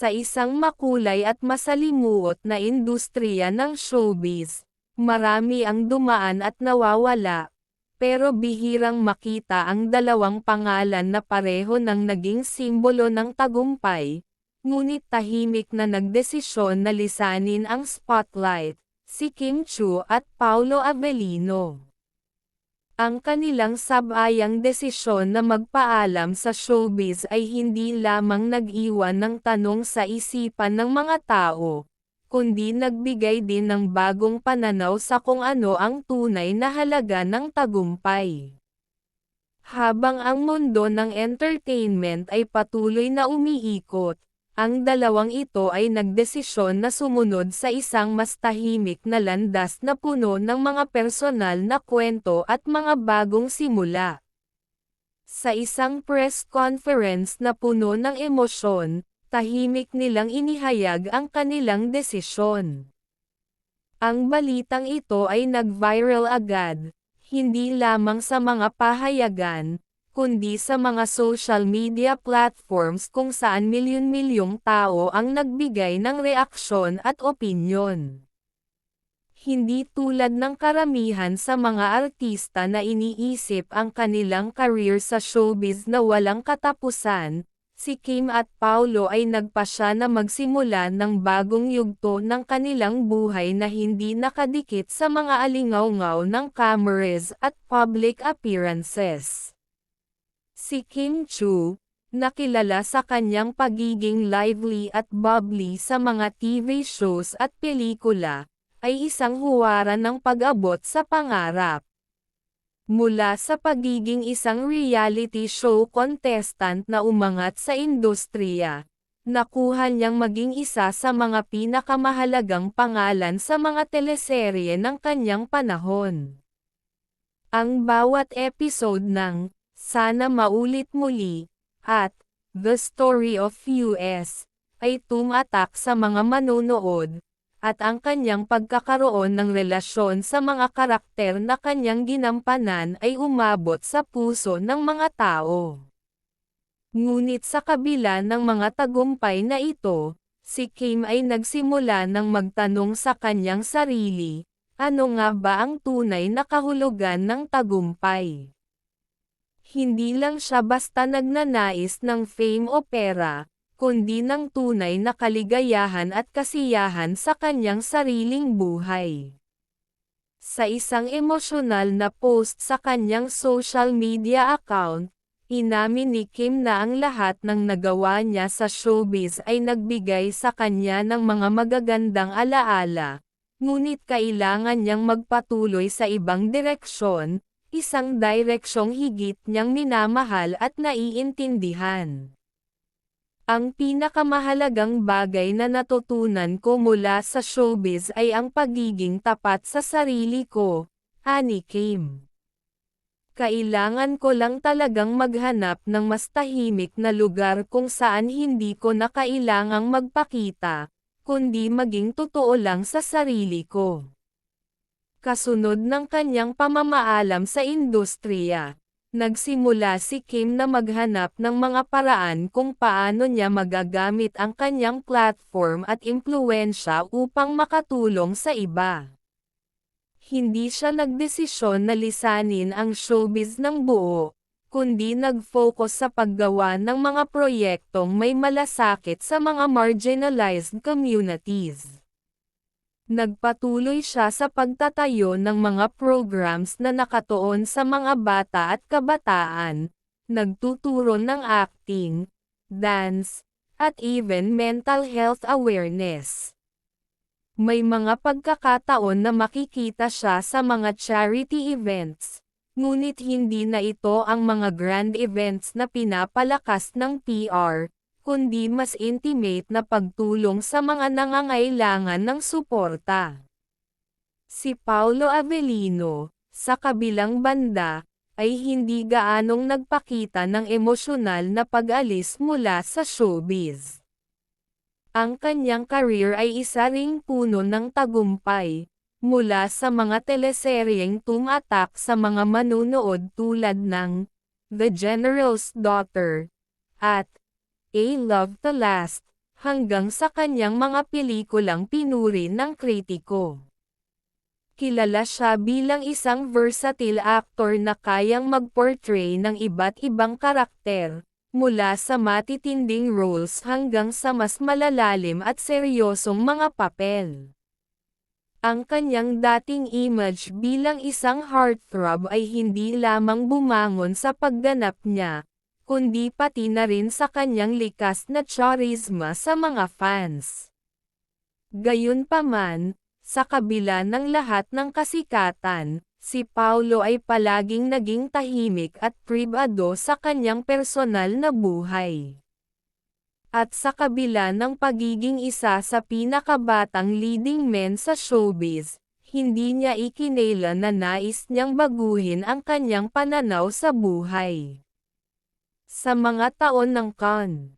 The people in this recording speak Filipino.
Sa isang makulay at masalimuot na industriya ng showbiz, marami ang dumaan at nawawala, pero bihirang makita ang dalawang pangalan na pareho ng naging simbolo ng tagumpay, ngunit tahimik na nagdesisyon na lisanin ang spotlight, si Kim Chiu at Paolo Avellino. Ang kanilang sabayang desisyon na magpaalam sa showbiz ay hindi lamang nag-iwan ng tanong sa isipan ng mga tao, kundi nagbigay din ng bagong pananaw sa kung ano ang tunay na halaga ng tagumpay. Habang ang mundo ng entertainment ay patuloy na umiikot, ang dalawang ito ay nagdesisyon na sumunod sa isang mas tahimik na landas na puno ng mga personal na kwento at mga bagong simula. Sa isang press conference na puno ng emosyon, tahimik nilang inihayag ang kanilang desisyon. Ang balitang ito ay nag-viral agad, hindi lamang sa mga pahayagan, kundi sa mga social media platforms kung saan milyon-milyong tao ang nagbigay ng reaksyon at opinyon. Hindi tulad ng karamihan sa mga artista na iniisip ang kanilang career sa showbiz na walang katapusan, si Kim at Paolo ay nagpasya na magsimula ng bagong yugto ng kanilang buhay na hindi nakadikit sa mga alingaw-ngaw ng cameras at public appearances. Si Kim Chiu, nakilala sa kanyang pagiging lively at bubbly sa mga TV shows at pelikula, ay isang huwaran ng pag-abot sa pangarap. Mula sa pagiging isang reality show contestant na umangat sa industriya, nakuha niyang maging isa sa mga pinakamahalagang pangalan sa mga teleserye ng kanyang panahon. Ang bawat episode ng Sana Maulit Muli, at The Story of US, ay tumatak sa mga manonood, at ang kanyang pagkakaroon ng relasyon sa mga karakter na kanyang ginampanan ay umabot sa puso ng mga tao. Ngunit sa kabila ng mga tagumpay na ito, si Kim ay nagsimula ng magtanong sa kanyang sarili, ano nga ba ang tunay na kahulugan ng tagumpay? Hindi lang siya basta nagnanais ng fame o pera, kundi ng tunay na kaligayahan at kasiyahan sa kanyang sariling buhay. Sa isang emosyonal na post sa kanyang social media account, inamin ni Kim na ang lahat ng nagawa niya sa showbiz ay nagbigay sa kanya ng mga magagandang alaala, ngunit kailangan niyang magpatuloy sa ibang direksyon, isang direksyong higit niyang minamahal at naiintindihan. Ang pinakamahalagang bagay na natutunan ko mula sa showbiz ay ang pagiging tapat sa sarili ko, ani Kim. Kailangan ko lang talagang maghanap ng mas tahimik na lugar kung saan hindi ko na kailangang magpakita, kundi maging totoo lang sa sarili ko. Kasunod ng kanyang pamamaalam sa industriya, nagsimula si Kim na maghanap ng mga paraan kung paano niya magagamit ang kanyang platform at impluwensya upang makatulong sa iba. Hindi siya nagdesisyon na lisanin ang showbiz ng buo, kundi nag-focus sa paggawa ng mga proyektong may malasakit sa mga marginalized communities. Nagpatuloy siya sa pagtatayo ng mga programs na nakatuon sa mga bata at kabataan, nagtuturo ng acting, dance, at even mental health awareness. May mga pagkakataon na makikita siya sa mga charity events, ngunit hindi na ito ang mga grand events na pinapalakas ng PR, kundi mas intimate na pagtulong sa mga nangangailangan ng suporta. Si Paolo Avellino, sa kabilang banda, ay hindi gaanong nagpakita ng emosyonal na pag-alis mula sa showbiz. Ang kanyang career ay isa ring puno ng tagumpay, mula sa mga teleseryeng tumatak sa mga manunood tulad ng The General's Daughter, at A Love to Last, hanggang sa kanyang mga pelikulang pinuri ng kritiko. Kilala siya bilang isang versatile actor na kayang mag-portray ng iba't ibang karakter, mula sa matitinding roles hanggang sa mas malalalim at seryosong mga papel. Ang kanyang dating image bilang isang heartthrob ay hindi lamang bumangon sa pagganap niya, kundi pati na rin sa kanyang likas na charisma sa mga fans. Gayunpaman, sa kabila ng lahat ng kasikatan, si Paulo ay palaging naging tahimik at pribado sa kanyang personal na buhay. At sa kabila ng pagiging isa sa pinakabatang leading men sa showbiz, hindi niya ikinailan na nais niyang baguhin ang kanyang pananaw sa buhay. Sa mga taon ng Cannes